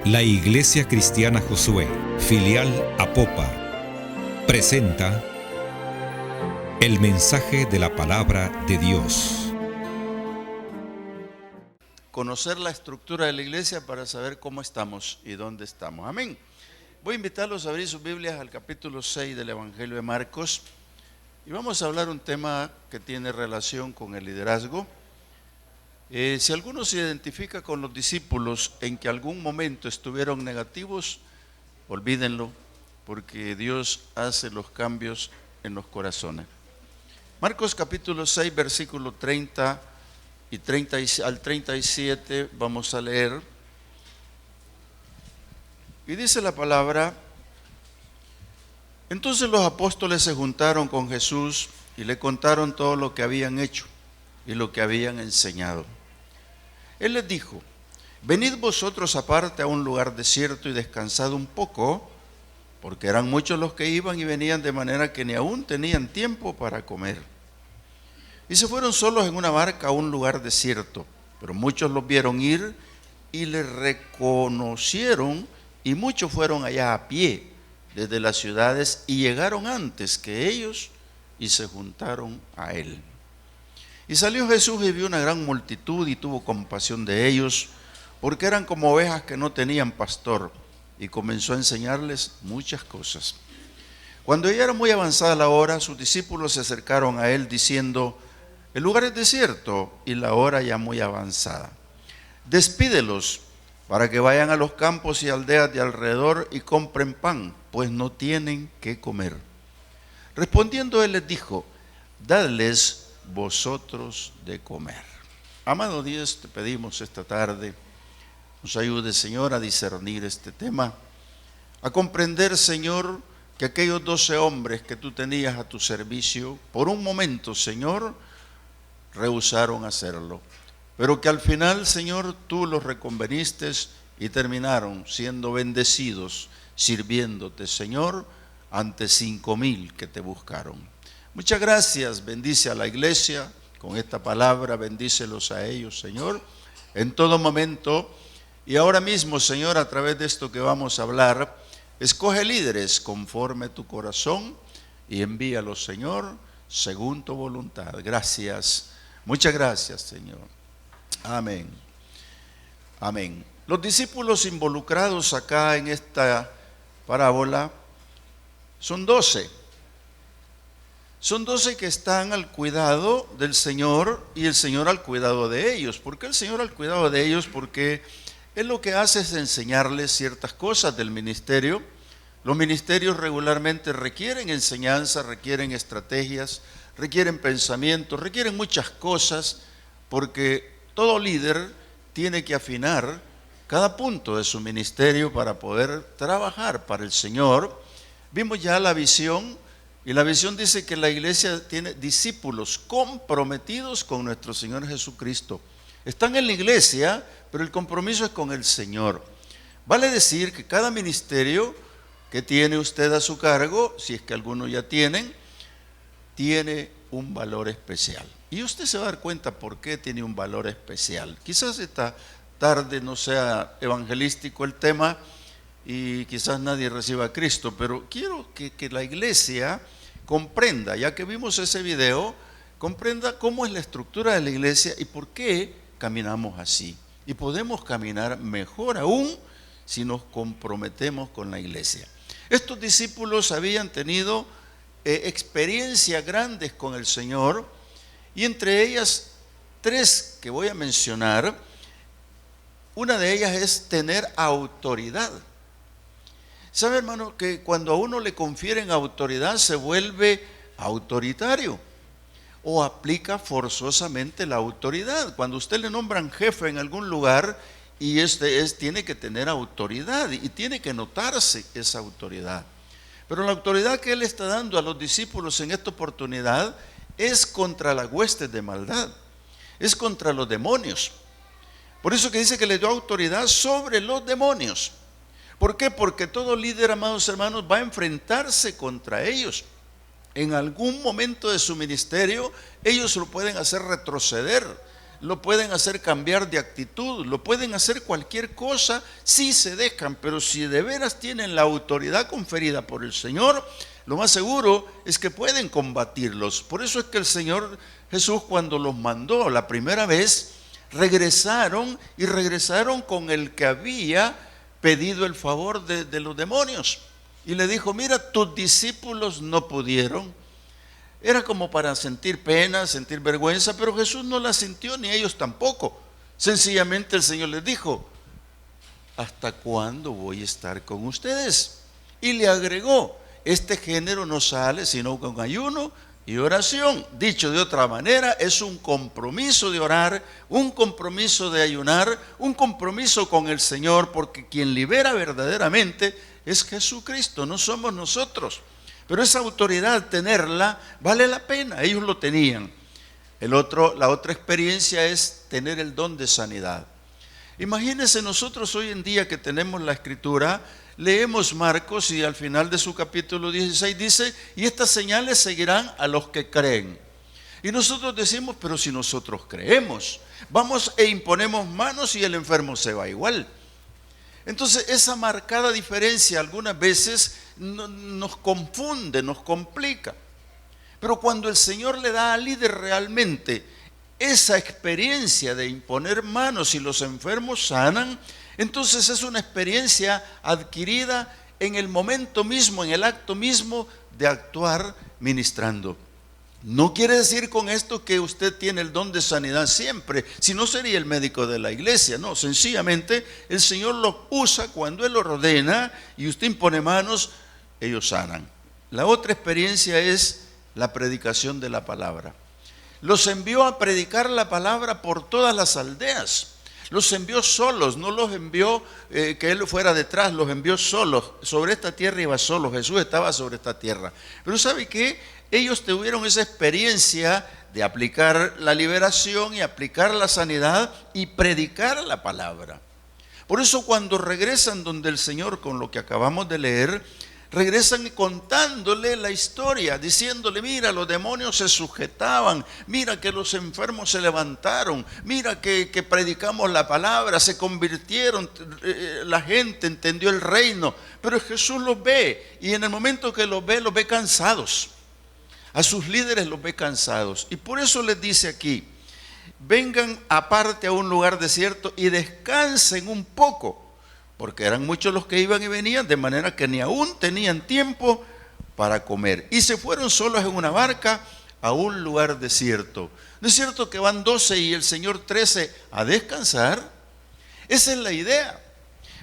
La Iglesia Cristiana Josué, filial Apopa, presenta el mensaje de la palabra de Dios. Conocer la estructura de la iglesia para saber cómo estamos y dónde estamos. Amén. Voy a invitarlos a abrir sus Biblias al capítulo 6 del Evangelio de Marcos y vamos a hablar un tema que tiene relación con el liderazgo. Si alguno se identifica con los discípulos en que algún momento estuvieron negativos, olvídenlo, porque Dios hace los cambios en los corazones. Marcos capítulo 6, versículo 30 al 37, vamos a leer. Y dice la palabra: entonces los apóstoles se juntaron con Jesús y le contaron todo lo que habían hecho y lo que habían enseñado. Él les dijo: venid vosotros aparte a un lugar desierto y descansad un poco, porque eran muchos los que iban y venían, de manera que ni aún tenían tiempo para comer. Y se fueron solos en una barca a un lugar desierto, pero muchos los vieron ir y le reconocieron, y muchos fueron allá a pie desde las ciudades y llegaron antes que ellos y se juntaron a él. Y salió Jesús y vio una gran multitud y tuvo compasión de ellos, porque eran como ovejas que no tenían pastor, y comenzó a enseñarles muchas cosas. Cuando ya era muy avanzada la hora, sus discípulos se acercaron a él diciendo: el lugar es desierto y la hora ya muy avanzada. Despídelos para que vayan a los campos y aldeas de alrededor y compren pan, pues no tienen qué comer. Respondiendo él les dijo: dadles vosotros de comer. Amado Dios, te pedimos esta tarde, nos ayude, Señor, a discernir este tema, a comprender, Señor, que aquellos 12 hombres que tú tenías a tu servicio, por un momento, Señor, rehusaron hacerlo, pero que al final, Señor, tú los reconveniste y terminaron siendo bendecidos, sirviéndote, Señor, ante 5,000 que te buscaron. Muchas gracias, bendice a la iglesia con esta palabra, bendícelos a ellos, Señor, en todo momento. Y ahora mismo, Señor, a través de esto que vamos a hablar, escoge líderes conforme tu corazón y envíalos, Señor, según tu voluntad. Gracias, muchas gracias, Señor. Amén. Amén. Los discípulos involucrados acá en esta parábola son 12. Son 12 que están al cuidado del Señor y el Señor al cuidado de ellos. ¿Por qué el Señor al cuidado de ellos? Porque Él lo que hace es enseñarles ciertas cosas del ministerio. Los ministerios regularmente requieren enseñanza, requieren estrategias, requieren pensamientos, requieren muchas cosas, porque todo líder tiene que afinar cada punto de su ministerio para poder trabajar para el Señor. Vimos ya la visión. Y la visión dice que la iglesia tiene discípulos comprometidos con nuestro Señor Jesucristo. Están en la iglesia, pero el compromiso es con el Señor. Vale decir que cada ministerio que tiene usted a su cargo, si es que algunos ya tienen un valor especial. Y usted se va a dar cuenta por qué tiene un valor especial. Quizás esta tarde no sea evangelístico el tema, y quizás nadie reciba a Cristo, pero quiero que la iglesia comprenda, ya que vimos ese video, comprenda cómo es la estructura de la iglesia y por qué caminamos así. Y podemos caminar mejor aún si nos comprometemos con la iglesia. Estos discípulos habían tenido experiencias grandes con el Señor, y entre ellas 3 que voy a mencionar. Una de ellas es tener autoridad. ¿Sabe, hermano, que cuando a uno le confieren autoridad se vuelve autoritario o aplica forzosamente la autoridad? Cuando usted le nombran jefe en algún lugar, y tiene que tener autoridad y tiene que notarse esa autoridad. Pero la autoridad que él está dando a los discípulos en esta oportunidad es contra las huestes de maldad, es contra los demonios. Por eso que dice que le dio autoridad sobre los demonios. ¿Por qué? Porque todo líder, amados hermanos, va a enfrentarse contra ellos. En algún momento de su ministerio, ellos lo pueden hacer retroceder. lo pueden hacer cambiar de actitud, lo pueden hacer cualquier cosa si se dejan, pero si de veras tienen la autoridad conferida por el Señor, lo más seguro es que pueden combatirlos. Por eso es que el Señor Jesús, cuando los mandó la primera vez, regresaron con el que había pedido el favor de los demonios. Y le dijo: mira, tus discípulos no pudieron. Era como para sentir pena, sentir vergüenza, pero Jesús no la sintió, ni ellos tampoco. Sencillamente el Señor les dijo: ¿hasta cuándo voy a estar con ustedes? Y le agregó: este género no sale sino con ayuno y oración. Dicho de otra manera, es un compromiso de orar, un compromiso de ayunar, un compromiso con el Señor, porque quien libera verdaderamente es Jesucristo, no somos nosotros. Pero esa autoridad, tenerla, vale la pena. Ellos lo tenían. La otra experiencia es tener el don de sanidad. Imagínense nosotros hoy en día que tenemos la Escritura, leemos Marcos y al final de su capítulo 16 dice: y estas señales seguirán a los que creen. Y nosotros decimos: pero si nosotros creemos, vamos e imponemos manos y el enfermo se va igual. Entonces esa marcada diferencia algunas veces nos confunde, nos complica. Pero cuando el Señor le da al líder realmente esa experiencia de imponer manos y los enfermos sanan, entonces es una experiencia adquirida en el momento mismo, en el acto mismo de actuar ministrando. No quiere decir con esto que usted tiene el don de sanidad siempre, si no sería el médico de la iglesia. No, sencillamente el Señor los usa cuando Él los ordena y usted impone manos, ellos sanan. La otra experiencia es la predicación de la palabra. Los envió a predicar la palabra por todas las aldeas. Los envió solos, no los envió que Él fuera detrás, los envió solos. Sobre esta tierra iba solo, Jesús estaba sobre esta tierra. Pero ¿sabe qué? Ellos tuvieron esa experiencia de aplicar la liberación y aplicar la sanidad y predicar la palabra. Por eso cuando regresan donde el Señor, con lo que acabamos de leer, regresan contándole la historia, diciéndole: mira, los demonios se sujetaban, mira que los enfermos se levantaron, mira que predicamos la palabra, se convirtieron, la gente entendió el reino. Pero Jesús los ve, y en el momento que los ve cansados. A sus líderes los ve cansados. Y por eso les dice aquí: vengan aparte a un lugar desierto y descansen un poco. Porque eran muchos los que iban y venían, de manera que ni aún tenían tiempo para comer. Y se fueron solos en una barca a un lugar desierto. ¿No es cierto que van 12 y el Señor 13 a descansar? Esa es la idea.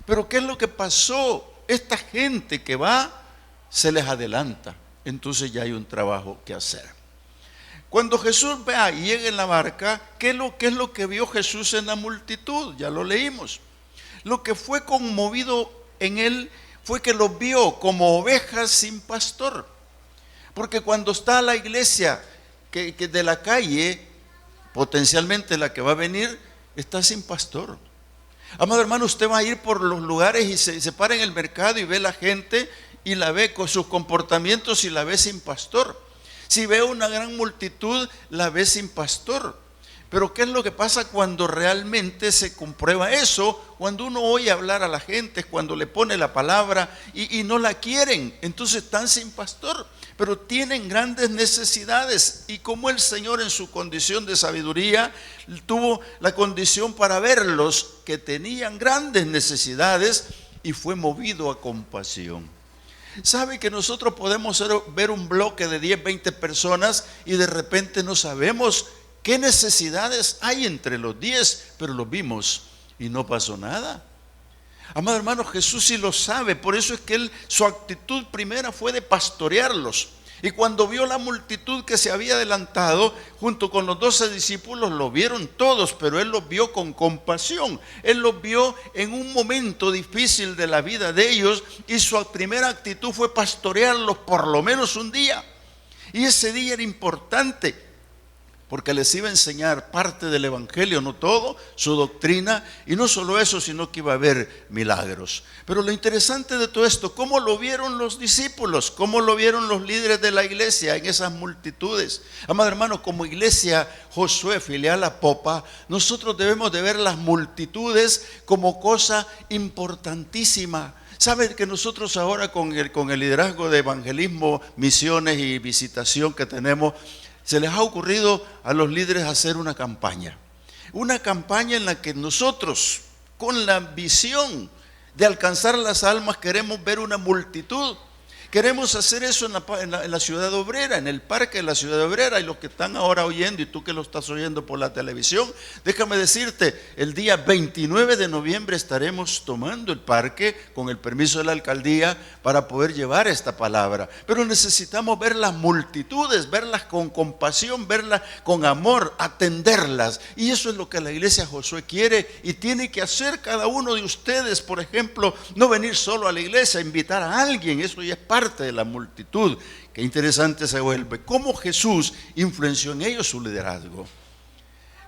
Pero ¿qué es lo que pasó? Esta gente que va se les adelanta. Entonces ya hay un trabajo que hacer. Cuando Jesús va y llega en la barca, ¿qué es lo que vio Jesús en la multitud? Ya lo leímos. Lo que fue conmovido en él fue que los vio como ovejas sin pastor. Porque cuando está la iglesia que de la calle, potencialmente la que va a venir, está sin pastor. Amado hermano, usted va a ir por los lugares y se para en el mercado y ve la gente y la ve con sus comportamientos y la ve sin pastor. Si ve una gran multitud, la ve sin pastor. Pero ¿qué es lo que pasa cuando realmente se comprueba eso? Cuando uno oye hablar a la gente, cuando le pone la palabra y no la quieren, entonces están sin pastor, pero tienen grandes necesidades. Y como el Señor, en su condición de sabiduría, tuvo la condición para verlos que tenían grandes necesidades y fue movido a compasión. ¿Sabe que nosotros podemos ver un bloque de 10, 20 personas y de repente no sabemos qué necesidades hay entre los 10, pero los vimos y no pasó nada? Amado hermano, Jesús sí lo sabe. Por eso es que su actitud primera fue de pastorearlos. Y cuando vio la multitud que se había adelantado, junto con los 12 discípulos, lo vieron todos, pero Él los vio con compasión. Él los vio en un momento difícil de la vida de ellos, y su primera actitud fue pastorearlos por lo menos un día. Y ese día era importante. porque les iba a enseñar parte del evangelio, no todo, su doctrina, y no solo eso, sino que iba a haber milagros. Pero lo interesante de todo esto, ¿cómo lo vieron los discípulos? ¿Cómo lo vieron los líderes de la iglesia en esas multitudes? Amado hermano, como iglesia Josué, filial a Popa, nosotros debemos de ver las multitudes como cosa importantísima. ¿Saben que nosotros ahora con el liderazgo de evangelismo, misiones y visitación que tenemos, se les ha ocurrido a los líderes hacer una campaña en la que nosotros, con la visión de alcanzar las almas, queremos ver una multitud? Queremos hacer eso en la Ciudad Obrera, en el parque de la Ciudad Obrera. Y los que están ahora oyendo, y tú que lo estás oyendo por la televisión, déjame decirte, el día 29 de noviembre estaremos tomando el parque con el permiso de la alcaldía para poder llevar esta palabra. Pero necesitamos ver las multitudes, verlas con compasión, verlas con amor, atenderlas. Y eso es lo que la iglesia Josué quiere y tiene que hacer cada uno de ustedes. Por ejemplo, no venir solo a la iglesia, invitar a alguien, eso ya es parte de la multitud. Qué interesante se vuelve cómo Jesús influenció en ellos su liderazgo.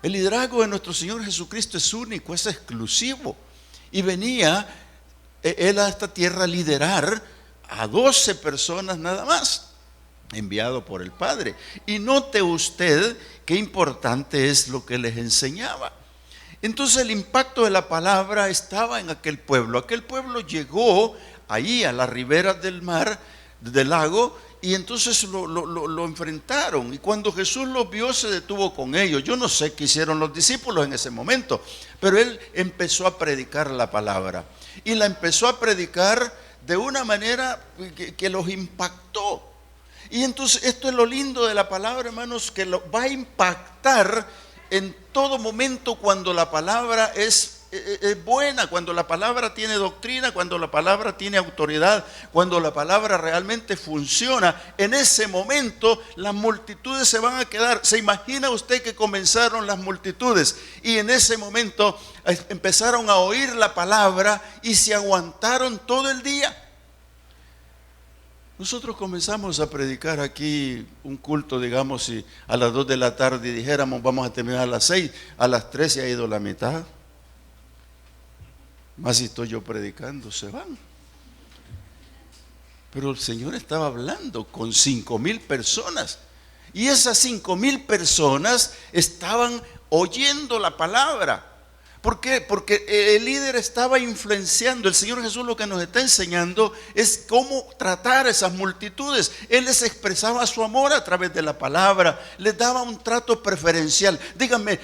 El liderazgo de nuestro Señor Jesucristo es único, es exclusivo, y venía Él a esta tierra a liderar a 12 personas nada más, enviado por el Padre. Y note usted qué importante es lo que les enseñaba. Entonces el impacto de la palabra estaba en aquel pueblo. Aquel pueblo llegó ahí a las riberas del mar, del lago, y entonces lo enfrentaron. Y cuando Jesús los vio, se detuvo con ellos. Yo no sé qué hicieron los discípulos en ese momento, pero Él empezó a predicar la palabra. Y la empezó a predicar de una manera que los impactó. Y entonces esto es lo lindo de la palabra, hermanos, que lo va a impactar en todo momento cuando la palabra es buena, cuando la palabra tiene doctrina, cuando la palabra tiene autoridad, cuando la palabra realmente funciona. En ese momento las multitudes se van a quedar. ¿Se imagina usted que comenzaron las multitudes y en ese momento empezaron a oír la palabra y se aguantaron todo el día? Nosotros comenzamos a predicar aquí un culto, digamos, si a las 2 de la tarde dijéramos vamos a terminar a las 6, a las 3 se ha ido la mitad. Más si estoy yo predicando, se van. Pero el Señor estaba hablando con 5,000 personas. Y esas 5,000 personas estaban oyendo la palabra. ¿Por qué? Porque el líder estaba influenciando. El Señor Jesús lo que nos está enseñando es cómo tratar a esas multitudes. Él les expresaba su amor a través de la palabra, les daba un trato preferencial. Díganme,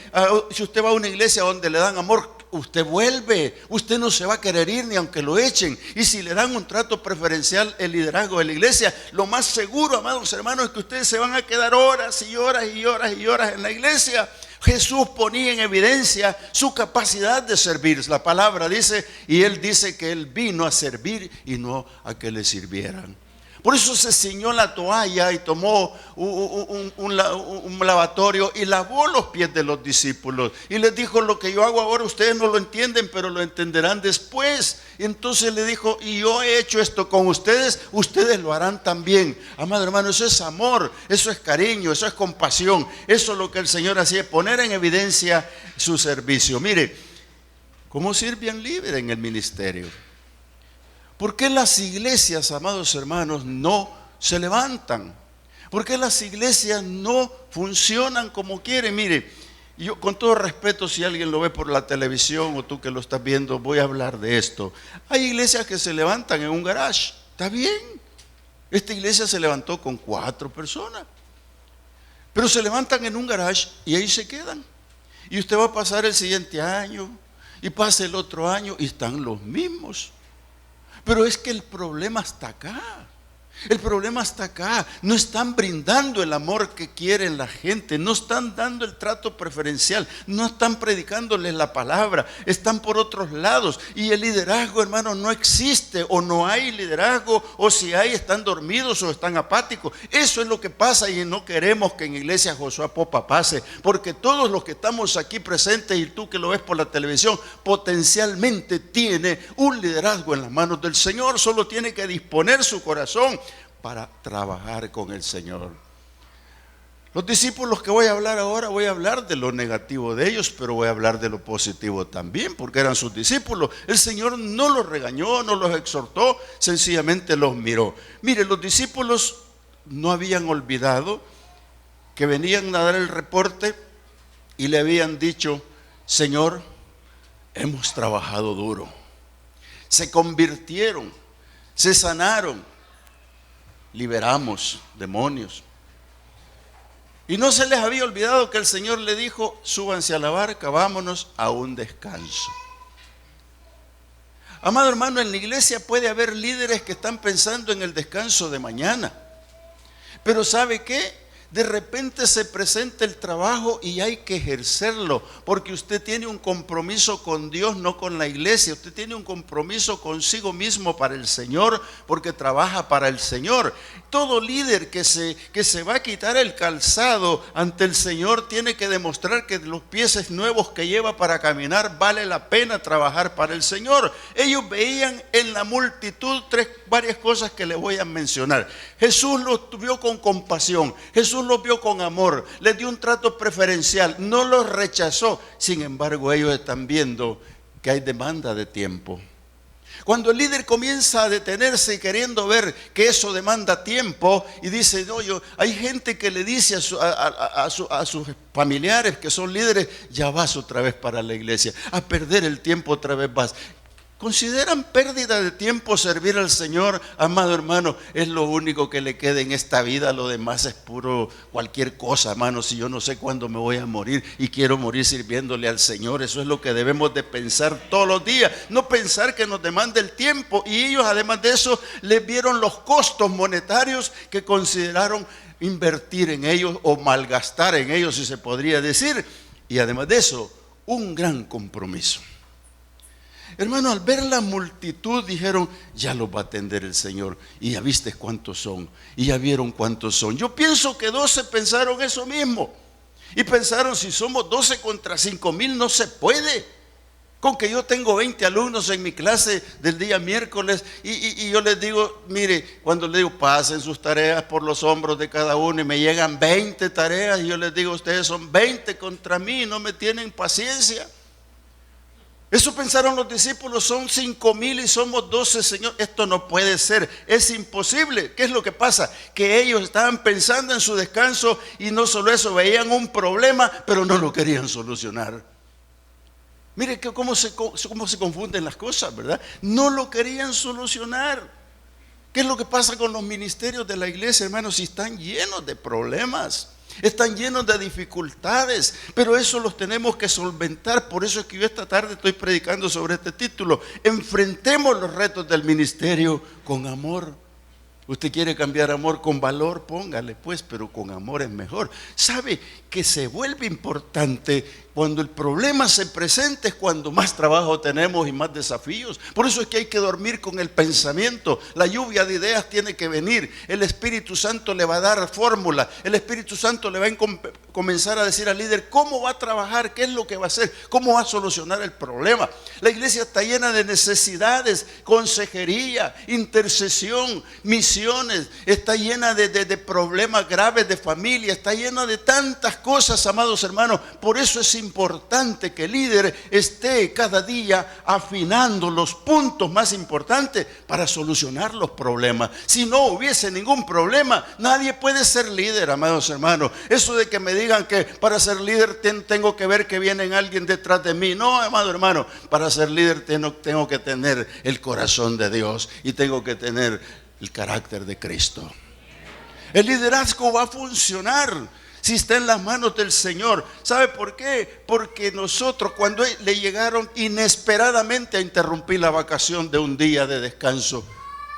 si usted va a una iglesia donde le dan amor, usted vuelve, usted no se va a querer ir ni aunque lo echen. Y si le dan un trato preferencial el liderazgo de la iglesia, lo más seguro, amados hermanos, es que ustedes se van a quedar horas y horas y horas y horas en la iglesia. Jesús ponía en evidencia su capacidad de servir. La palabra dice, y Él dice que Él vino a servir y no a que le sirvieran. Por eso se ciñó la toalla y tomó un lavatorio y lavó los pies de los discípulos. Y les dijo, lo que yo hago ahora ustedes no lo entienden, pero lo entenderán después. Y entonces le dijo, y yo he hecho esto con ustedes, ustedes lo harán también. Amado hermano, eso es amor, eso es cariño, eso es compasión. Eso es lo que el Señor hacía, poner en evidencia su servicio. Mire, ¿cómo sirven líderes en el ministerio? ¿Por qué las iglesias, amados hermanos, no se levantan? ¿Por qué las iglesias no funcionan como quieren? Mire, yo con todo respeto, si alguien lo ve por la televisión o tú que lo estás viendo, voy a hablar de esto. Hay iglesias que se levantan en un garage, está bien. Esta iglesia se levantó con 4 personas, pero se levantan en un garage y ahí se quedan. Y usted va a pasar el siguiente año y pasa el otro año y están los mismos. Pero es que el problema está acá. El problema está acá. No están brindando el amor que quieren la gente. No están dando el trato preferencial. No están predicándoles la palabra. Están por otros lados. Y el liderazgo, hermano, no existe. O no hay liderazgo. O si hay, están dormidos o están apáticos. Eso es lo que pasa y no queremos que en Iglesia Josué Popa pase. Porque todos los que estamos aquí presentes y tú que lo ves por la televisión, potencialmente tiene un liderazgo en las manos del Señor. Solo tiene que disponer su corazón para trabajar con el Señor. Los discípulos que voy a hablar ahora, voy a hablar de lo negativo de ellos, pero voy a hablar de lo positivo también, porque eran sus discípulos. El Señor no los regañó, no los exhortó, sencillamente los miró. Mire, los discípulos no habían olvidado que venían a dar el reporte y le habían dicho: Señor, hemos trabajado duro. Se convirtieron, se sanaron, liberamos demonios. Y no se les había olvidado que el Señor le dijo: súbanse a la barca, vámonos a un descanso. Amado hermano, en la iglesia puede haber líderes que están pensando en el descanso de mañana. Pero ¿sabe qué? De repente se presenta el trabajo y hay que ejercerlo, porque usted tiene un compromiso con Dios, no con la iglesia. Usted tiene un compromiso consigo mismo para el Señor, porque trabaja para el Señor. Todo líder que se va a quitar el calzado ante el Señor tiene que demostrar que los pies nuevos que lleva para caminar vale la pena trabajar para el Señor. Ellos veían en la multitud varias cosas que les voy a mencionar. Jesús los vio con compasión, Jesús los vio con amor, les dio un trato preferencial, no los rechazó. Sin embargo, ellos están viendo que hay demanda de tiempo. Cuando el líder comienza a detenerse y queriendo ver que eso demanda tiempo, y dice: no, hay gente que le dice a sus familiares que son líderes: ya vas otra vez para la iglesia, a perder el tiempo otra vez vas. ¿Consideran pérdida de tiempo servir al Señor? Amado hermano, es lo único que le queda en esta vida. Lo demás es puro cualquier cosa, hermano. Si yo no sé cuándo me voy a morir y quiero morir sirviéndole al Señor, eso es lo que debemos de pensar todos los días. No pensar que nos demanda el tiempo. Y ellos, además de eso, les vieron los costos monetarios que consideraron invertir en ellos o malgastar en ellos, si se podría decir. Y además de eso, un gran compromiso. Hermano, al ver la multitud dijeron: ya los va a atender el Señor. Y ya viste cuántos son, y ya vieron cuántos son. Yo pienso que 12 pensaron eso mismo. Y pensaron: si somos 12 contra 5,000 no se puede. Con que yo tengo 20 alumnos en mi clase del día miércoles y yo les digo: mire, cuando les digo pasen sus tareas por los hombros de cada uno, y me llegan 20 tareas, y yo les digo: ustedes son 20 contra mí, no me tienen paciencia. Eso pensaron los discípulos: son 5,000 y somos 12, Señor, esto no puede ser, es imposible. ¿Qué es lo que pasa? Que ellos estaban pensando en su descanso, y no solo eso, veían un problema, pero no lo querían solucionar. Mire cómo se confunden las cosas, ¿verdad? No lo querían solucionar. ¿Qué es lo que pasa con los ministerios de la iglesia, hermanos? Si están llenos de problemas, están llenos de dificultades, pero eso los tenemos que solventar. Por eso es que yo esta tarde estoy predicando sobre este título: enfrentemos los retos del ministerio con amor. Usted quiere cambiar amor con valor, póngale pues, pero con amor es mejor. ¿Sabe que se vuelve importante cuando el problema se presenta? Es cuando más trabajo tenemos y más desafíos. Por eso es que hay que dormir con el pensamiento. La lluvia de ideas tiene que venir. El Espíritu Santo le va a dar fórmula. El Espíritu Santo le va a comenzar a decir al líder cómo va a trabajar, qué es lo que va a hacer, cómo va a solucionar el problema. La iglesia está llena de necesidades, consejería, intercesión, misiones. Está llena de problemas graves de familia. Está llena de tantas cosas, amados hermanos. Por eso es importante que el líder esté cada día afinando los puntos más importantes para solucionar los problemas. Si no hubiese ningún problema, nadie puede ser líder, amados hermanos. Eso de que me digan que para ser líder tengo que ver que viene alguien detrás de mí. No, amado hermano, para ser líder tengo que tener el corazón de Dios y tengo que tener el carácter de Cristo. El liderazgo va a funcionar si está en las manos del Señor. ¿Sabe por qué? Porque nosotros, cuando le llegaron inesperadamente a interrumpir la vacación de un día de descanso,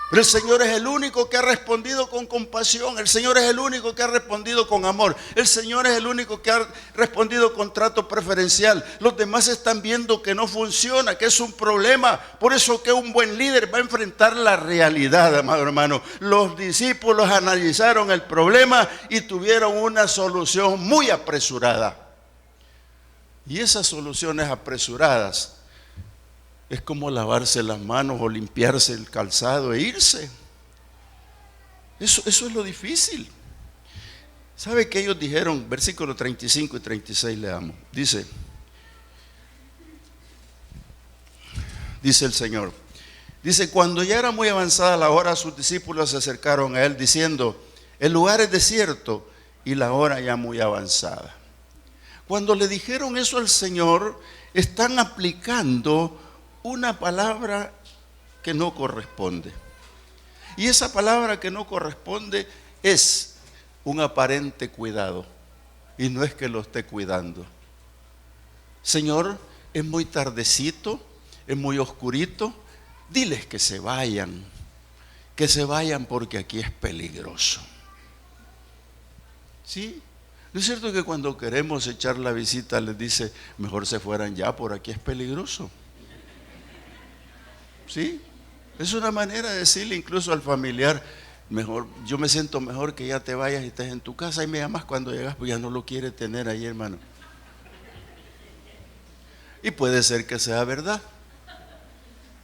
pero el Señor es el único que ha respondido con compasión. El Señor es el único que ha respondido con amor. El Señor es el único que ha respondido con trato preferencial. Los demás están viendo que no funciona, que es un problema. Por eso que un buen líder va a enfrentar la realidad, amado hermano. Los discípulos analizaron el problema y tuvieron una solución muy apresurada. Y esas soluciones apresuradas es como lavarse las manos o limpiarse el calzado e irse. Eso es lo difícil. ¿Sabe qué ellos dijeron? Versículos 35 y 36 leamos. Dice el Señor. Dice, cuando ya era muy avanzada la hora, sus discípulos se acercaron a él diciendo, el lugar es desierto y la hora ya muy avanzada. Cuando le dijeron eso al Señor, están aplicando una palabra que no corresponde. Y esa palabra que no corresponde es un aparente cuidado. Y no es que lo esté cuidando. Señor, es muy tardecito, es muy oscurito. Diles que se vayan porque aquí es peligroso. ¿Sí? ¿No es cierto que cuando queremos echar la visita les dice, mejor se fueran ya, por aquí es peligroso? ¿Sí? Es una manera de decirle incluso al familiar, mejor, yo me siento mejor que ya te vayas y estés en tu casa y me llamas cuando llegas, pues ya no lo quiere tener ahí, hermano. Y puede ser que sea verdad,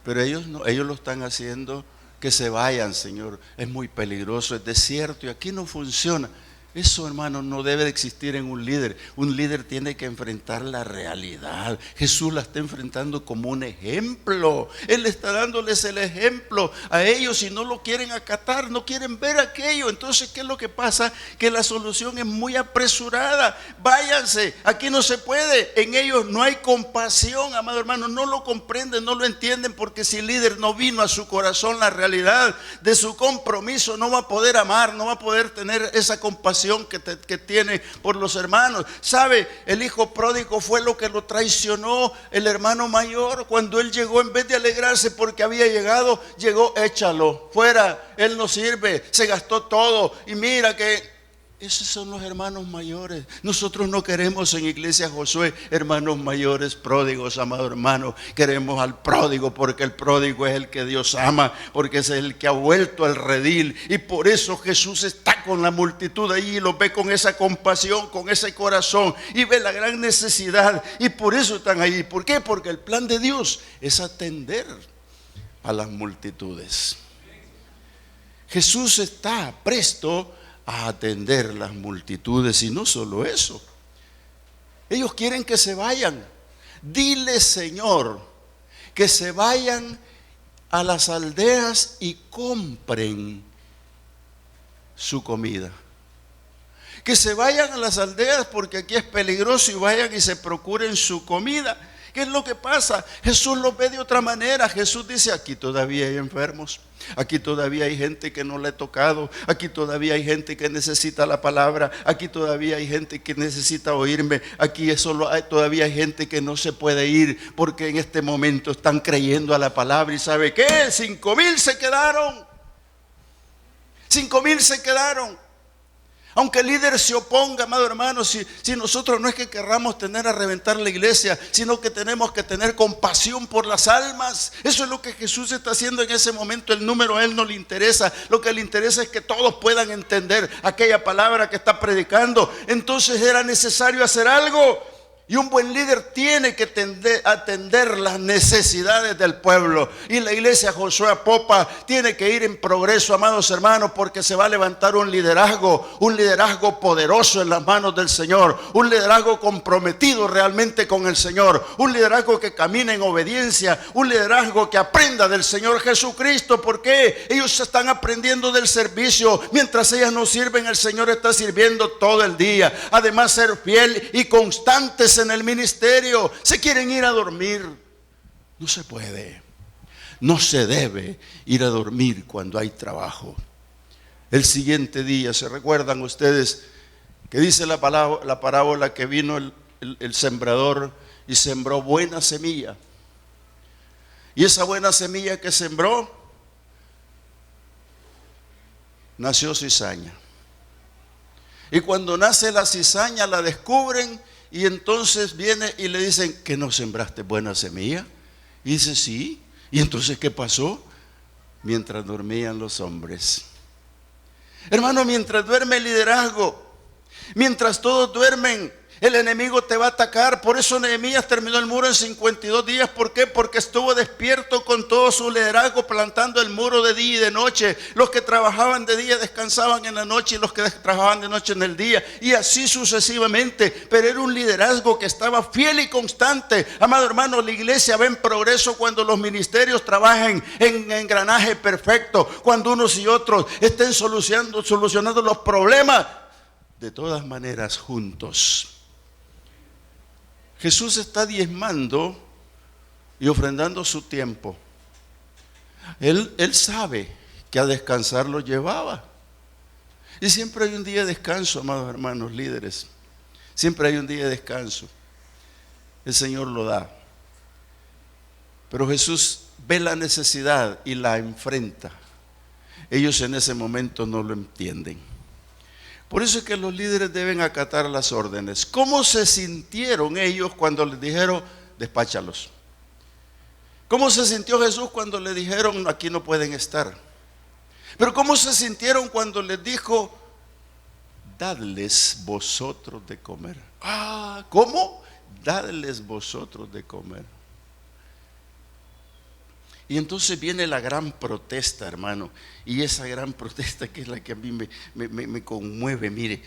pero ellos no, ellos lo están haciendo que se vayan, Señor, es muy peligroso, es desierto y aquí no funciona. Eso, hermano, no debe de existir en un líder. Un líder tiene que enfrentar la realidad. Jesús la está enfrentando como un ejemplo. Él está dándoles el ejemplo a ellos y no lo quieren acatar, no quieren ver aquello. Entonces, ¿qué es lo que pasa? Que la solución es muy apresurada. Váyanse, aquí no se puede. En ellos no hay compasión, amado hermano. No lo comprenden, no lo entienden, porque si el líder no vino a su corazón la realidad de su compromiso, no va a poder amar, no va a poder tener esa compasión que tiene por los hermanos. ¿Sabe? El hijo pródigo fue lo que lo traicionó el hermano mayor. Cuando él llegó, en vez de alegrarse porque había llegado, llegó, échalo fuera, él no sirve, se gastó todo. Y mira que esos son los hermanos mayores. Nosotros no queremos en Iglesia Josué hermanos mayores pródigos, amado hermano. Queremos al pródigo porque el pródigo es el que Dios ama, porque es el que ha vuelto al redil. Y por eso Jesús está con la multitud allí y los ve con esa compasión, con ese corazón, y ve la gran necesidad. Y por eso están ahí. ¿Por qué? Porque el plan de Dios es atender a las multitudes. Jesús está presto a atender las multitudes. Y no solo eso, ellos quieren que se vayan. Dile, Señor, que se vayan a las aldeas y compren su comida. Que se vayan a las aldeas porque aquí es peligroso y vayan y se procuren su comida. ¿Qué es lo que pasa? Jesús lo ve de otra manera. Jesús dice, aquí todavía hay enfermos, aquí todavía hay gente que no le he tocado, aquí todavía hay gente que necesita la palabra, aquí todavía hay gente que necesita oírme, aquí todavía hay gente que no se puede ir porque en este momento están creyendo a la palabra. ¿Y sabe qué? 5,000 se quedaron. 5,000 se quedaron. Aunque el líder se oponga, amado hermano, si nosotros no es que querramos tener a reventar la iglesia, sino que tenemos que tener compasión por las almas. Eso es lo que Jesús está haciendo en ese momento. El número a él no le interesa. Lo que le interesa es que todos puedan entender aquella palabra que está predicando. Entonces era necesario hacer algo. Y un buen líder tiene que atender las necesidades del pueblo. Y la iglesia Josué Apopa tiene que ir en progreso, amados hermanos, porque se va a levantar un liderazgo poderoso en las manos del Señor, un liderazgo comprometido realmente con el Señor, un liderazgo que camine en obediencia, un liderazgo que aprenda del Señor Jesucristo. Porque ellos están aprendiendo del servicio. Mientras ellas no sirven, el Señor está sirviendo todo el día. Además, ser fiel y constantes en el ministerio. Se quieren ir a dormir. No se puede, no se debe ir a dormir cuando hay trabajo. El siguiente día, ¿se recuerdan ustedes que dice la parábola que vino el sembrador y sembró buena semilla? Y esa buena semilla que sembró nació cizaña. Y cuando nace la cizaña la descubren. Y entonces viene y le dicen, ¿que no sembraste buena semilla? Y dice, sí. ¿Y entonces qué pasó? Mientras dormían los hombres. Hermano, mientras duerme el liderazgo, mientras todos duermen, El enemigo te va a atacar. Por eso Nehemías terminó el muro en 52 días. ¿Por qué? Porque estuvo despierto con todo su liderazgo, plantando el muro de día y de noche. Los que trabajaban de día descansaban en la noche, y los que trabajaban de noche en el día, y así sucesivamente. Pero era un liderazgo que estaba fiel y constante. Amado hermano, la iglesia va en progreso cuando los ministerios trabajen en engranaje perfecto, cuando unos y otros estén solucionando los problemas de todas maneras juntos. Jesús está diezmando y ofrendando su tiempo. Él sabe que a descansar lo llevaba. Y siempre hay un día de descanso, amados hermanos líderes. Siempre hay un día de descanso. El Señor lo da. Pero Jesús ve la necesidad y la enfrenta. Ellos en ese momento no lo entienden. Por eso es que los líderes deben acatar las órdenes. ¿Cómo se sintieron ellos cuando les dijeron, despáchalos? ¿Cómo se sintió Jesús cuando le dijeron, aquí no pueden estar? Pero ¿cómo se sintieron cuando les dijo, dadles vosotros de comer? ¿Cómo? Dadles vosotros de comer. Y entonces viene la gran protesta, hermano. Y esa gran protesta que es la que a mí me conmueve. Mire,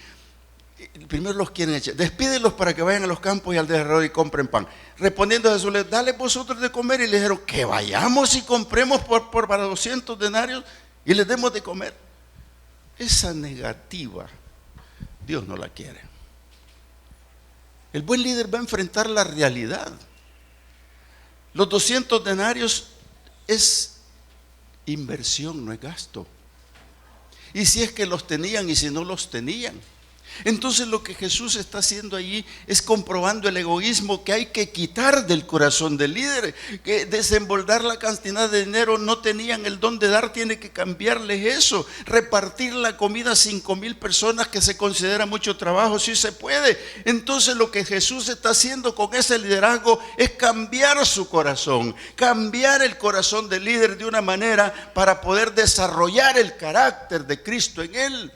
primero los quieren echar. Despídenlos para que vayan a los campos y alrededor y compren pan. Respondiendo a Jesús, dale vosotros de comer. Y le dijeron, que vayamos y compremos para 200 denarios y les demos de comer. Esa negativa, Dios no la quiere. El buen líder va a enfrentar la realidad. Los 200 denarios es inversión, no es gasto. Y si es que los tenían y si no los tenían. Entonces lo que Jesús está haciendo allí es comprobando el egoísmo que hay que quitar del corazón del líder. Que desembolsar la cantidad de dinero, no tenían el don de dar, tiene que cambiarles eso. Repartir la comida a 5,000 personas, que se considera mucho trabajo, sí se puede. Entonces lo que Jesús está haciendo con ese liderazgo es cambiar su corazón, cambiar el corazón del líder de una manera para poder desarrollar el carácter de Cristo en él.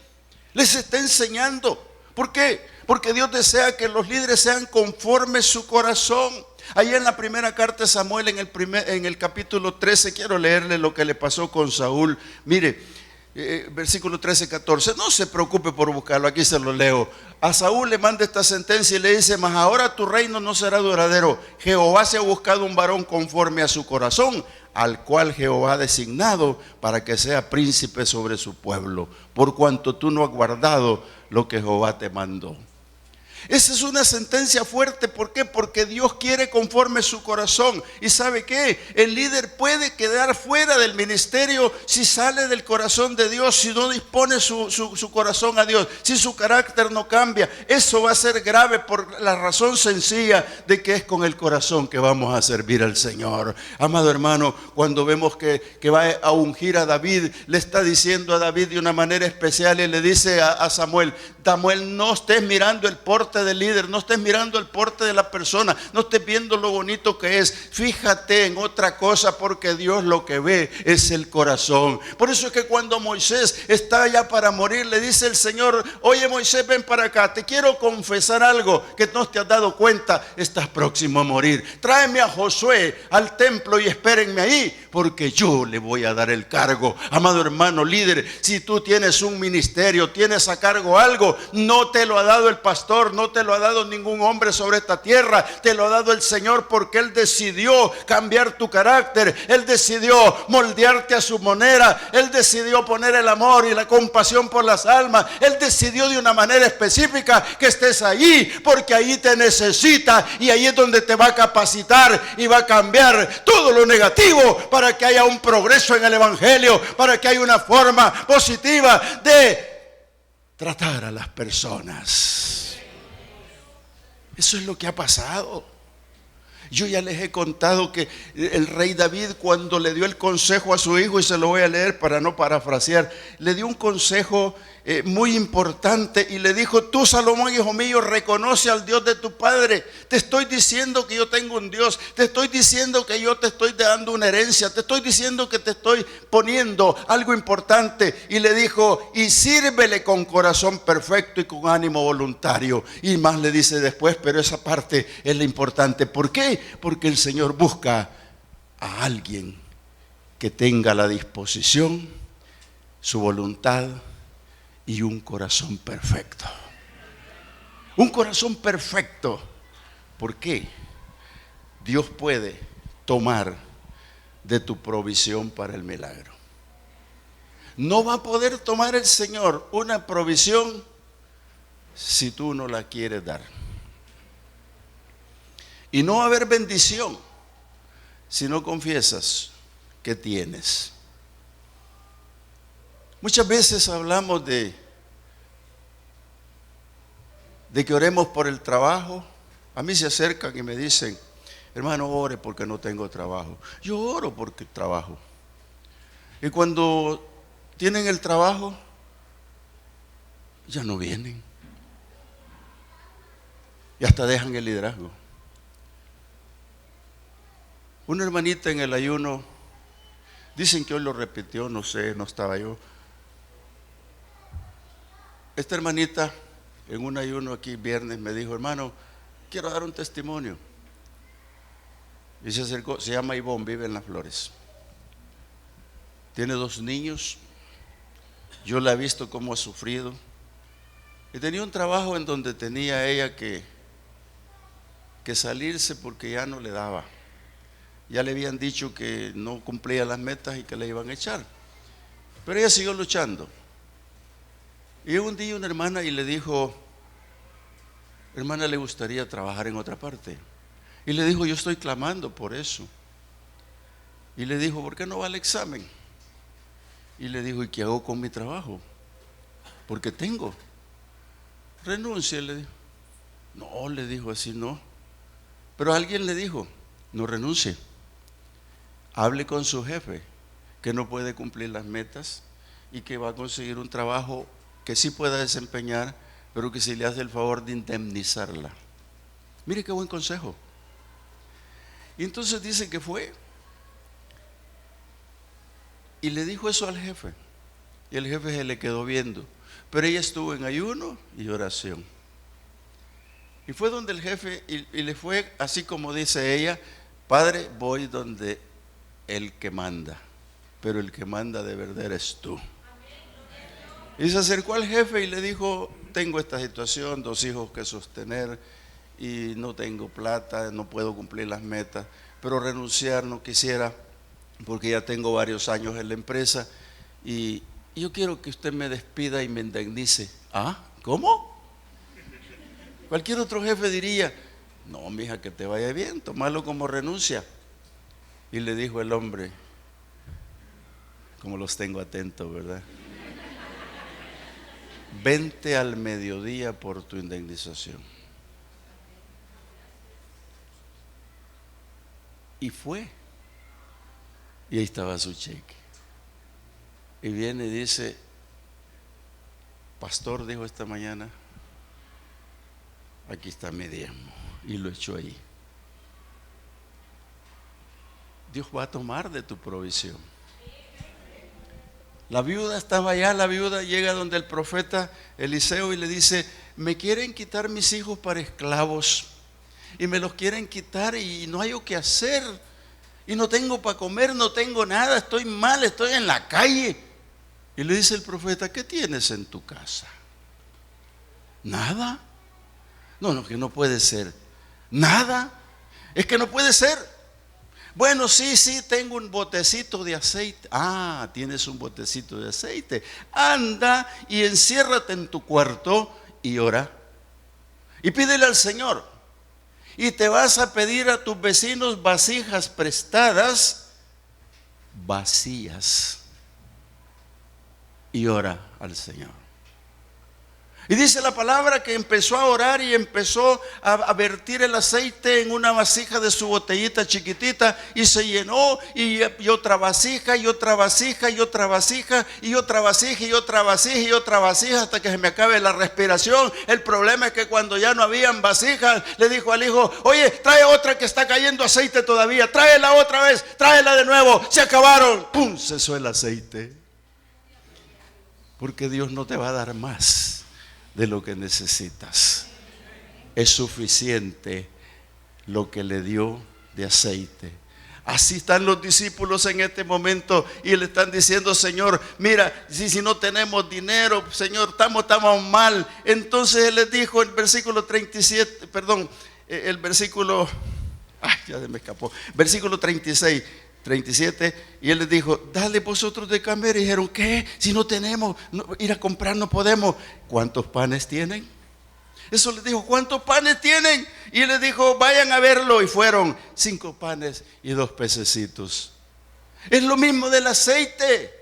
Les está enseñando. ¿Por qué? Porque Dios desea que los líderes sean conformes su corazón. Allá en la primera carta de Samuel, en el capítulo 13, quiero leerle lo que le pasó con Saúl. Mire, versículo 13, 14. No se preocupe por buscarlo, aquí se lo leo. A Saúl le manda esta sentencia y le dice, mas ahora tu reino no será duradero. Jehová se ha buscado un varón conforme a su corazón, al cual Jehová ha designado para que sea príncipe sobre su pueblo, por cuanto tú no has guardado lo que Jehová te mandó. Esa es una sentencia fuerte. ¿Por qué? Porque Dios quiere conforme su corazón. ¿Y sabe qué? El líder puede quedar fuera del ministerio si sale del corazón de Dios, si no dispone su corazón a Dios, si su carácter no cambia. Eso va a ser grave por la razón sencilla de que es con el corazón que vamos a servir al Señor. Amado hermano, cuando vemos que va a ungir a David, le está diciendo a David de una manera especial y le dice a Samuel, Samuel, no estés mirando el porte del líder, no estés mirando el porte de la persona, no estés viendo lo bonito que es, fíjate en otra cosa, porque Dios lo que ve es el corazón. Por eso es que cuando Moisés está ya para morir, le dice el Señor, oye Moisés, ven para acá, te quiero confesar algo que no te has dado cuenta, estás próximo a morir, tráeme a Josué al templo y espérenme ahí, porque yo le voy a dar el cargo. Amado hermano líder, si tú tienes un ministerio, tienes a cargo algo, no te lo ha dado el pastor, no te lo ha dado ningún hombre sobre esta tierra, te lo ha dado el Señor, porque Él decidió cambiar tu carácter, Él decidió moldearte a su manera, Él decidió poner el amor y la compasión por las almas, Él decidió de una manera específica que estés ahí, porque ahí te necesita y ahí es donde te va a capacitar y va a cambiar todo lo negativo para que haya un progreso en el evangelio, para que haya una forma positiva de tratar a las personas. Eso es lo que ha pasado. Yo ya les he contado que el rey David, cuando le dio el consejo a su hijo, y se lo voy a leer para no parafrasear, le dio un consejo muy importante y le dijo: tú, Salomón, hijo mío, reconoce al Dios de tu padre. Te estoy diciendo que yo tengo un Dios, te estoy diciendo que yo te estoy dando una herencia, te estoy diciendo que te estoy poniendo algo importante. Y le dijo: y sírvele con corazón perfecto y con ánimo voluntario. Y más le dice después, pero esa parte es la importante. ¿Por qué? Porque el Señor busca a alguien que tenga la disposición, su voluntad y un corazón perfecto. Un corazón perfecto. ¿Por qué? Dios puede tomar de tu provisión para el milagro. No va a poder tomar el Señor una provisión si tú no la quieres dar. Y no va a haber bendición si no confiesas que tienes. Muchas veces hablamos de que oremos por el trabajo. A mí se acercan y me dicen: hermano, ore porque no tengo trabajo. Yo oro porque trabajo. Y cuando tienen el trabajo, ya no vienen. Y hasta dejan el liderazgo. Una hermanita en el ayuno, dicen que hoy lo repitió, no sé, no estaba yo. Esta hermanita en un ayuno aquí viernes me dijo: hermano, quiero dar un testimonio. Y se acercó, se llama Ivonne, vive en Las Flores. Tiene 2 niños. Yo la he visto cómo ha sufrido. Y tenía un trabajo en donde tenía ella que salirse porque ya no le daba. Ya le habían dicho que no cumplía las metas y que le iban a echar. Pero ella siguió luchando. Y un día una hermana y le dijo: hermana, ¿le gustaría trabajar en otra parte? Y le dijo: yo estoy clamando por eso. Y le dijo: ¿por qué no va al examen? Y le dijo: ¿y qué hago con mi trabajo? Porque tengo. Renuncia, le dijo. No, le dijo, así no. Pero alguien le dijo: no renuncie. Hable con su jefe, que no puede cumplir las metas y que va a conseguir un trabajo que sí pueda desempeñar, pero que si le hace el favor de indemnizarla. Mire qué buen consejo. Y entonces dice que fue y le dijo eso al jefe. Y el jefe se le quedó viendo. Pero ella estuvo en ayuno y oración. Y fue donde el jefe y le fue así como dice ella: padre, voy donde el que manda, pero el que manda de verdad eres tú. Y se acercó al jefe y le dijo: tengo esta situación, 2 hijos que sostener y no tengo plata, no puedo cumplir las metas, pero renunciar no quisiera porque ya tengo varios años en la empresa y yo quiero que usted me despida y me indemnice. ¿Ah? ¿Cómo? Cualquier otro jefe diría: no, mija, que te vaya bien, tómalo como renuncia. Y le dijo el hombre, como los tengo atentos, ¿verdad? Vente al mediodía por tu indemnización. Y fue. Y ahí estaba su cheque. Y viene y dice: pastor, dijo esta mañana, aquí está mi diezmo. Y lo echó ahí. Dios va a tomar de tu provisión. La viuda estaba allá, la viuda llega donde el profeta Eliseo y le dice: me quieren quitar mis hijos para esclavos y me los quieren quitar y no hay qué hacer y no tengo para comer, no tengo nada, estoy mal, estoy en la calle. Y le dice el profeta: ¿qué tienes en tu casa? ¿Nada? No, que no puede ser. ¿Nada? Es que no puede ser. Bueno, sí, tengo un botecito de aceite. Ah, tienes un botecito de aceite. Anda y enciérrate en tu cuarto y ora. Y pídele al Señor. Y te vas a pedir a tus vecinos vasijas prestadas, vacías. Y ora al Señor. Y dice la palabra que empezó a orar y empezó a vertir el aceite en una vasija de su botellita chiquitita y se llenó, y otra vasija y otra vasija y otra vasija y otra vasija y otra vasija y otra vasija hasta que se me acabe la respiración. El problema es que cuando ya no habían vasijas, le dijo al hijo: oye, trae otra que está cayendo aceite todavía, tráela otra vez, tráela de nuevo. Se acabaron, ¡pum!, cesó el aceite. Porque Dios no te va a dar más de lo que necesitas. Es suficiente lo que le dio de aceite. Así están los discípulos en este momento y le están diciendo: Señor, mira, si no tenemos dinero, Señor, estamos mal. Entonces Él les dijo, el versículo 37, perdón, el versículo, ya se me escapó, versículo 36, 37, y Él les dijo: dale vosotros de comer. Y dijeron: ¿qué? Si no tenemos, ir a comprar no podemos. ¿Cuántos panes tienen? Eso les dijo: ¿cuántos panes tienen? Y Él les dijo: vayan a verlo. Y fueron 5 panes y 2 pececitos. Es lo mismo del aceite,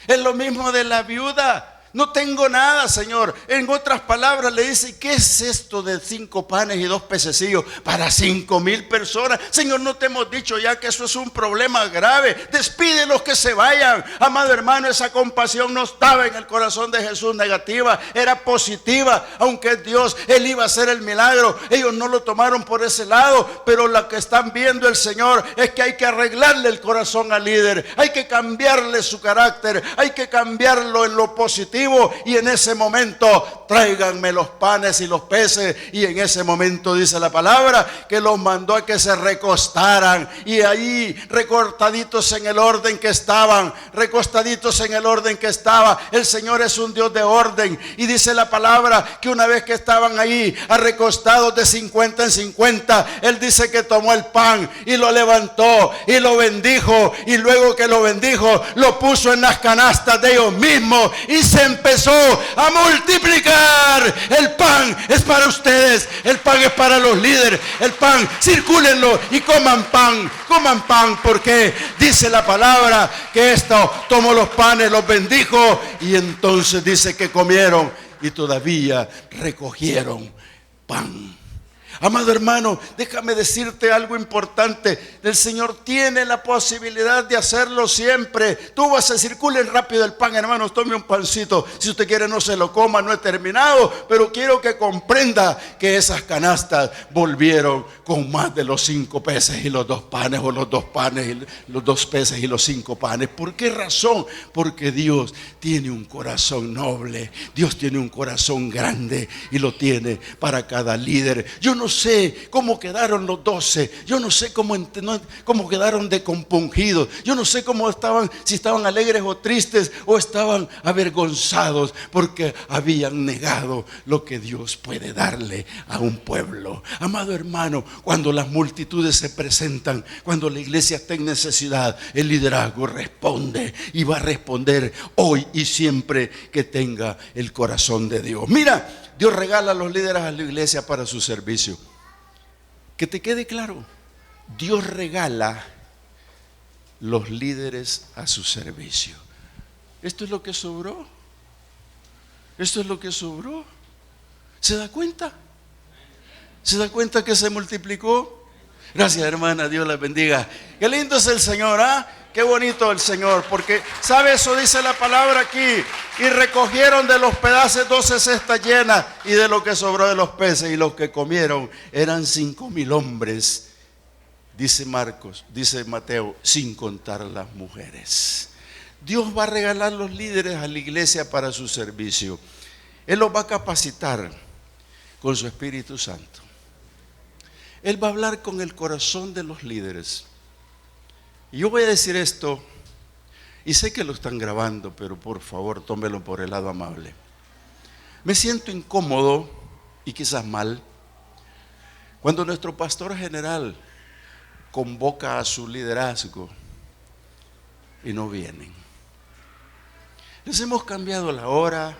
es lo mismo de la viuda. No tengo nada, Señor. En otras palabras le dice: ¿qué es esto de 5 panes y 2 pececillos para 5,000 personas? Señor, ¿no te hemos dicho ya que eso es un problema grave? Despídelos, que se vayan. Amado hermano, esa compasión no estaba en el corazón de Jesús negativa, era positiva. Aunque es Dios, Él iba a hacer el milagro. Ellos no lo tomaron por ese lado, pero lo que están viendo el Señor es que hay que arreglarle el corazón al líder, hay que cambiarle su carácter, hay que cambiarlo en lo positivo. Y en ese momento: tráiganme los panes y los peces. Y en ese momento dice la palabra que los mandó a que se recostaran. Y ahí, recostaditos en el orden que estaban, el Señor es un Dios de orden. Y dice la palabra que una vez que estaban ahí recostados de 50 en 50, Él dice que tomó el pan y lo levantó y lo bendijo, y luego que lo bendijo, lo puso en las canastas de ellos mismos y se empezó a multiplicar. El pan es para ustedes, el pan es para los líderes. El pan, circúlenlo y coman pan, porque dice la palabra que esto tomó los panes, los bendijo, y entonces dice que comieron y todavía recogieron pan. Amado hermano, déjame decirte algo importante. El Señor tiene la posibilidad de hacerlo siempre. Tú vas a circular rápido el pan, hermanos, tome un pancito. Si usted quiere, no se lo coma, no he terminado. Pero quiero que comprenda que esas canastas volvieron con más de los 5 peces y los 2 panes, o los 2 panes y los 2 peces y los 5 panes. ¿Por qué razón? Porque Dios tiene un corazón noble. Dios tiene un corazón grande y lo tiene para cada líder. Yo no sé cómo quedaron los 12. Yo no sé cómo quedaron de compungidos. Yo no sé cómo estaban, si estaban alegres o tristes, o estaban avergonzados porque habían negado lo que Dios puede darle a un pueblo. Amado hermano, cuando las multitudes se presentan, cuando la iglesia está en necesidad, el liderazgo responde, y va a responder hoy y siempre que tenga el corazón de Dios. Mira, Dios regala a los líderes a la iglesia para su servicio. Que te quede claro, Dios regala los líderes a su servicio. Esto es lo que sobró. Esto es lo que sobró. ¿Se da cuenta? ¿Se da cuenta que se multiplicó? Gracias, hermana, Dios la bendiga. Qué lindo es el Señor, ¿ah? Qué bonito el Señor, porque ¿sabe? Eso dice la palabra aquí: y recogieron de los pedazos 12 cestas llenas, y de lo que sobró de los peces, y los que comieron eran 5,000 hombres, dice Mateo, sin contar las mujeres. Dios va a regalar los líderes a la iglesia para su servicio. Él los va a capacitar con su Espíritu Santo. Él va a hablar con el corazón de los líderes. Y yo voy a decir esto, y sé que lo están grabando, pero por favor tómelo por el lado amable. Me siento incómodo y quizás mal cuando nuestro pastor general convoca a su liderazgo y no vienen. Les hemos cambiado la hora,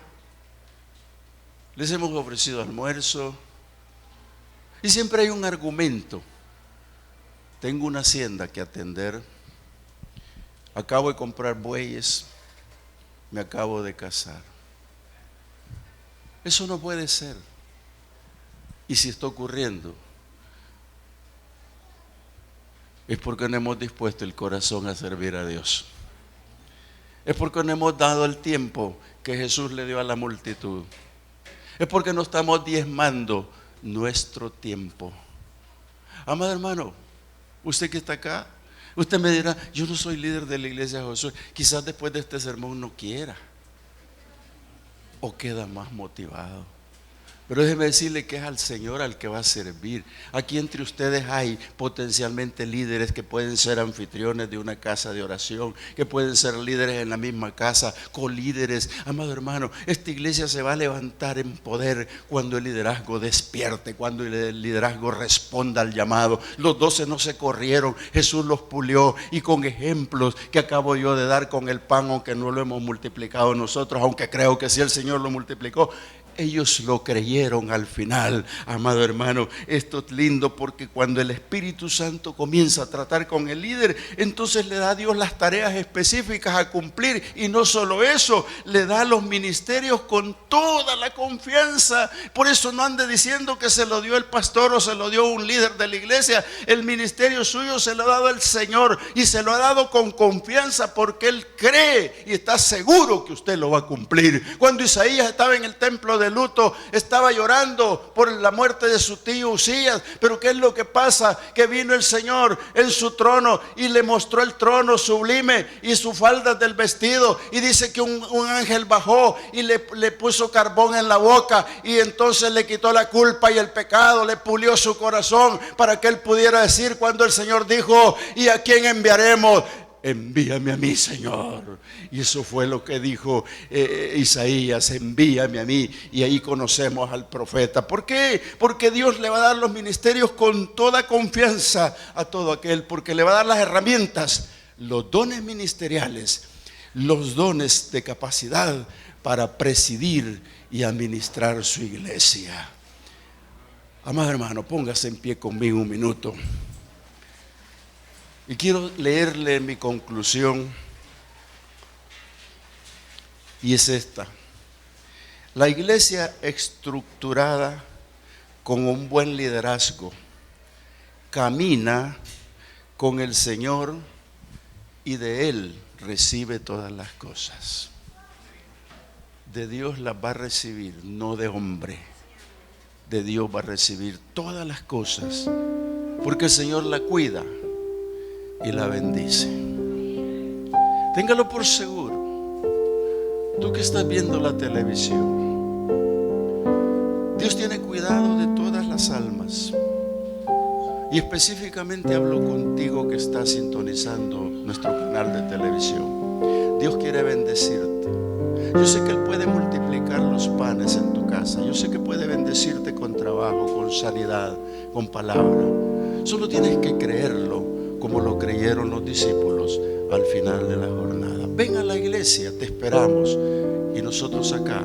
les hemos ofrecido almuerzo, y siempre hay un argumento: tengo una hacienda que atender, acabo de comprar bueyes, me acabo de casar. Eso no puede ser. Y si está ocurriendo, es porque no hemos dispuesto el corazón a servir a Dios. Es porque no hemos dado el tiempo que Jesús le dio a la multitud. Es porque no estamos diezmando nuestro tiempo. Amado hermano, usted que está acá, usted me dirá, yo no soy líder de la iglesia Josué. Quizás después de este sermón no quiera, o queda más motivado. Pero déjeme decirle que es al Señor al que va a servir. Aquí entre ustedes hay potencialmente líderes que pueden ser anfitriones de una casa de oración, que pueden ser líderes en la misma casa, colíderes. Amado hermano, esta iglesia se va a levantar en poder cuando el liderazgo despierte, cuando el liderazgo responda al llamado. Los 12 no se corrieron, Jesús los pulió, y con ejemplos que acabo yo de dar con el pan, aunque no lo hemos multiplicado nosotros, aunque creo que sí el Señor lo multiplicó, ellos lo creyeron al final. Amado hermano, esto es lindo porque cuando el Espíritu Santo comienza a tratar con el líder, entonces le da a Dios las tareas específicas a cumplir, y no solo eso, le da los ministerios con toda la confianza. Por eso no ande diciendo que se lo dio el pastor o se lo dio un líder de la iglesia. El ministerio suyo se lo ha dado el Señor, y se lo ha dado con confianza porque Él cree y está seguro que usted lo va a cumplir. Cuando Isaías estaba en el templo de luto, estaba llorando por la muerte de su tío Usías, pero ¿qué es lo que pasa? Que vino el Señor en su trono y le mostró el trono sublime y sus faldas del vestido, y dice que un ángel bajó y le puso carbón en la boca, y entonces le quitó la culpa y el pecado, le pulió su corazón para que él pudiera decir cuando el Señor dijo: ¿y a quién enviaremos? Envíame a mí, Señor. Y eso fue lo que dijo Isaías: envíame a mí. Y ahí conocemos al profeta. ¿Por qué? Porque Dios le va a dar los ministerios con toda confianza a todo aquel, porque le va a dar las herramientas, los dones ministeriales, los dones de capacidad para presidir y administrar su iglesia. Amado hermano, póngase en pie conmigo un minuto. Y quiero leerle mi conclusión, y es esta: la iglesia estructurada con un buen liderazgo camina con el Señor, y de Él recibe todas las cosas. De Dios las va a recibir, no de hombre. De Dios va a recibir todas las cosas, porque el Señor la cuida y la bendice. Téngalo por seguro. Tú que estás viendo la televisión, Dios tiene cuidado de todas las almas, y específicamente hablo contigo que estás sintonizando nuestro canal de televisión. Dios quiere bendecirte. Yo sé que Él puede multiplicar los panes en tu casa. Yo sé que puede bendecirte con trabajo, con sanidad, con palabra. Solo tienes que creerlo, como lo creyeron los discípulos al final de la jornada. Ven a la iglesia, te esperamos, y nosotros acá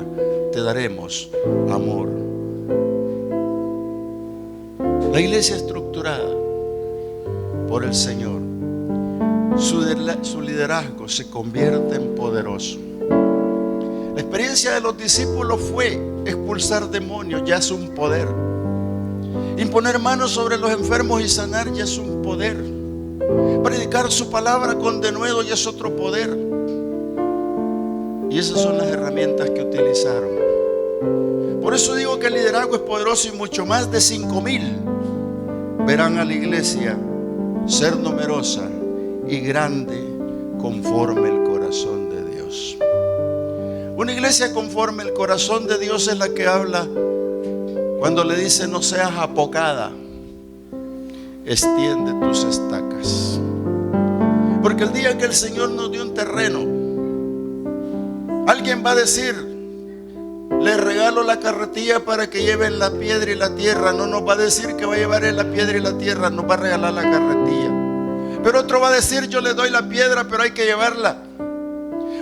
te daremos amor. La iglesia estructurada por el Señor, su liderazgo se convierte en poderoso. La experiencia de los discípulos fue expulsar demonios, ya es un poder. Imponer manos sobre los enfermos y sanar ya es un poder. Predicar su palabra con denuedo ya es otro poder. Y esas son las herramientas que utilizaron. Por eso digo que el liderazgo es poderoso, y mucho más de 5,000 verán a la iglesia ser numerosa y grande conforme el corazón de Dios. Una iglesia conforme el corazón de Dios es la que habla cuando le dice: no seas apocada, extiende tus estacas. Porque el día que el Señor nos dio un terreno, alguien va a decir: le regalo la carretilla para que lleven la piedra y la tierra. No nos va a decir que va a llevar la piedra y la tierra, nos va a regalar la carretilla. Pero otro va a decir: yo le doy la piedra, pero hay que llevarla.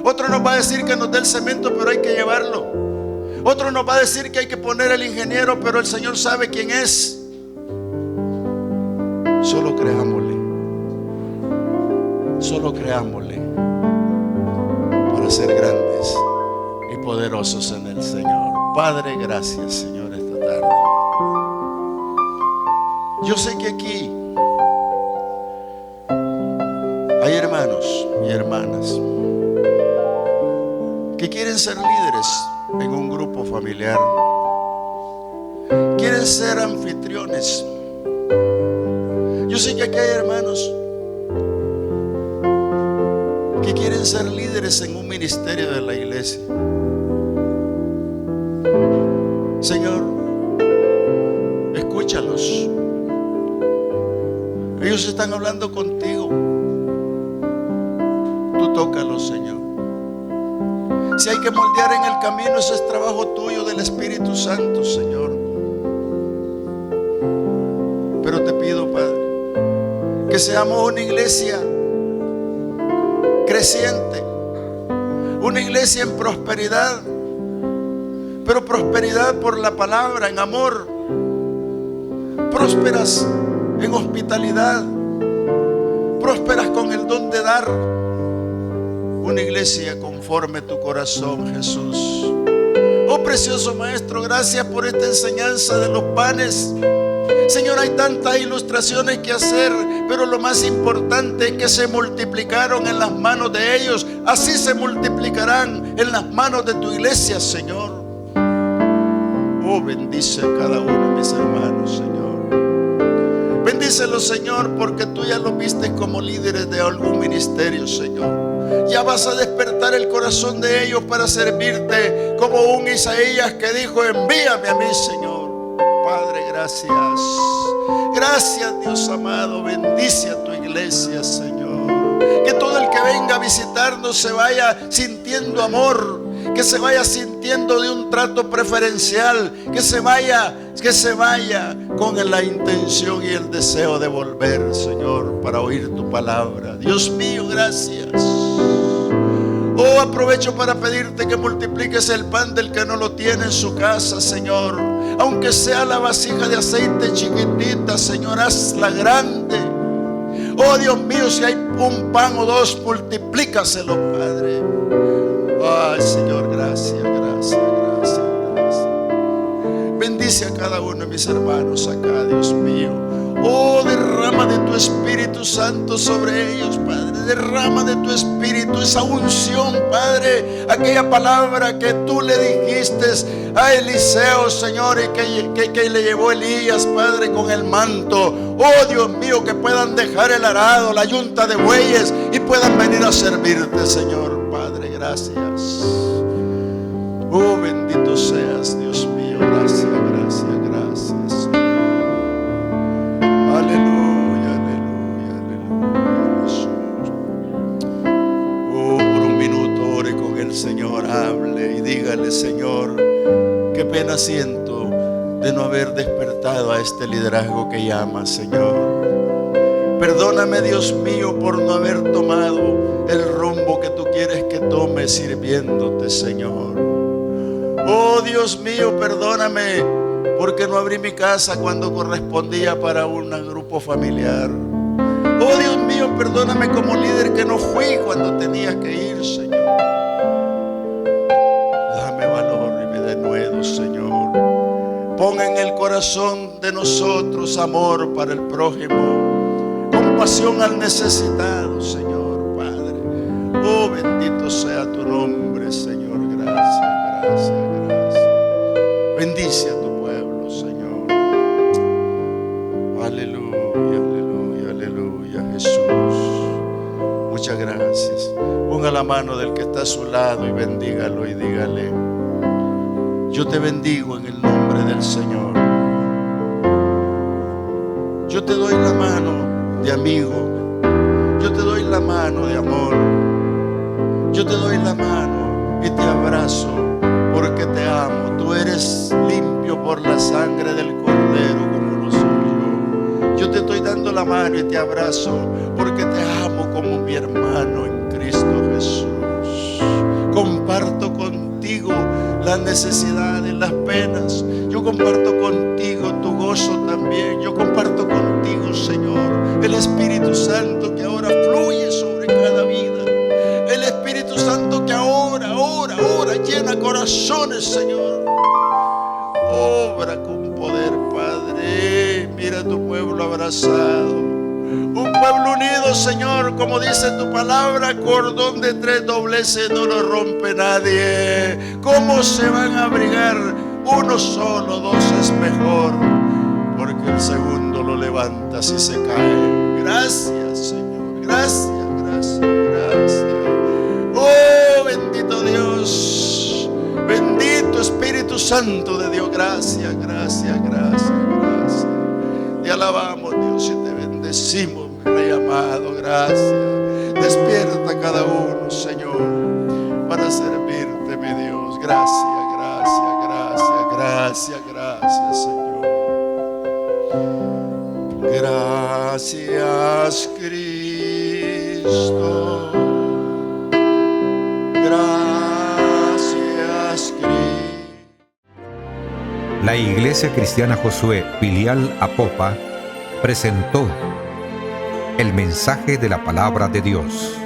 Otro nos va a decir que nos dé el cemento, pero hay que llevarlo. Otro nos va a decir que hay que poner el ingeniero, pero el Señor sabe quién es. Solo creámosle. Solo creámosle para ser grandes y poderosos en el Señor. Padre, gracias, Señor, esta tarde. Yo sé que aquí hay hermanos y hermanas que quieren ser líderes en un grupo familiar, quieren ser anfitriones. Yo sé que aquí hay hermanos que quieren ser líderes en un ministerio de la iglesia. Señor, escúchalos. Ellos están hablando contigo. Tú tócalos, Señor. Si hay que moldear en el camino, ese es trabajo tuyo, del Espíritu Santo, Señor. Pero te pido, Padre, que seamos una iglesia creciente, una iglesia en prosperidad, pero prosperidad por la palabra, en amor, prósperas en hospitalidad, prósperas con el don de dar. Una iglesia conforme tu corazón, Jesús. Oh precioso Maestro, gracias por esta enseñanza de los panes. Señor, hay tantas ilustraciones que hacer, pero lo más importante es que se multiplicaron en las manos de ellos. Así se multiplicarán en las manos de tu iglesia, Señor. Oh, bendice a cada uno de mis hermanos, Señor. Bendícelos, Señor, porque tú ya los viste como líderes de algún ministerio, Señor. Ya vas a despertar el corazón de ellos para servirte, como un Isaías que dijo: envíame a mí, Señor. Padre, gracias. Gracias, Dios amado. Bendice a tu iglesia, Señor. Que todo el que venga a visitarnos se vaya sintiendo amor, que se vaya sintiendo de un trato preferencial, que se vaya con la intención y el deseo de volver, Señor, para oír tu palabra. Dios mío, gracias. Oh, aprovecho para pedirte que multipliques el pan del que no lo tiene en su casa, Señor. Aunque sea la vasija de aceite chiquitita, Señor, hazla grande. Oh, Dios mío, si hay un pan o dos, multiplícaselo, Padre. Ay, Señor, gracias, gracias, gracias, gracias. Bendice a cada uno de mis hermanos acá, Dios mío. Oh, derrama de tu Espíritu Santo sobre ellos, Padre. Derrama de tu Espíritu esa unción, Padre. Aquella palabra que tú le dijiste a Eliseo, Señor, y que le llevó Elías, Padre, con el manto. Oh, Dios mío, que puedan dejar el arado, la yunta de bueyes, y puedan venir a servirte, Señor. Padre, gracias. Oh, bendito seas, Dios mío. Gracias, gracias, gracias. Aleluya, aleluya, aleluya, Jesús. Oh, por un minuto ore con el Señor, hable y dígale: Señor, qué pena siento de no haber despertado a este liderazgo que llamas, Señor. Perdóname, Dios mío, por no haber tomado el rumbo que tú quieres que tome sirviéndote, Señor. Oh, Dios mío, perdóname porque no abrí mi casa cuando correspondía para un grupo familiar. Oh, Dios mío, perdóname como líder que no fui cuando tenía que ir, Señor. Dame valor y me denuedo, Señor. Ponga en el corazón de nosotros amor para el prójimo, compasión al necesitado, Señor, Padre. Oh, bendito sea tu nombre, Señor. Gracias, gracias, gracias. Bendice a tu pueblo, Señor. Aleluya, aleluya, aleluya, Jesús. Muchas gracias. Ponga la mano del que está a su lado y bendígalo y dígale: yo te bendigo en el nombre del Señor. Yo te doy la mano de amigo. Yo te doy la mano de amor. Yo te doy la mano y te abrazo porque te amo. Tú eres limpio por la sangre del Cordero como lo soy yo. Yo te estoy dando la mano y te abrazo porque te amo como mi hermano en Cristo Jesús. Comparto contigo las necesidades, las penas. Yo comparto contigo tu gozo también. Yo comparto contigo, Señor, el Espíritu Santo que ahora fluye sobre cada vida. El Espíritu Santo que ahora llena corazones, Señor. Obra con poder, Padre. Mira a tu pueblo abrazado. Un pueblo unido, Señor, como dice tu palabra, cordón de tres dobleces no lo rompe nadie. ¿Cómo se van a abrigar? Uno solo, dos es mejor, porque el segundo lo levanta si se cae. Gracias, Señor. Gracias, gracias, gracias. Oh, bendito Dios. Bendito Espíritu Santo de Dios. Gracias, gracias, gracias, gracias. Te alabamos, Dios, y te bendecimos, mi Rey amado. Gracias. Despierta a cada uno, Señor, para servirte, mi Dios. Gracias, gracias, gracias, gracias, gracias, Señor. Gracias, Cristo. Gracias, Cristo. La Iglesia Cristiana Josué, filial Apopa, presentó el mensaje de la palabra de Dios.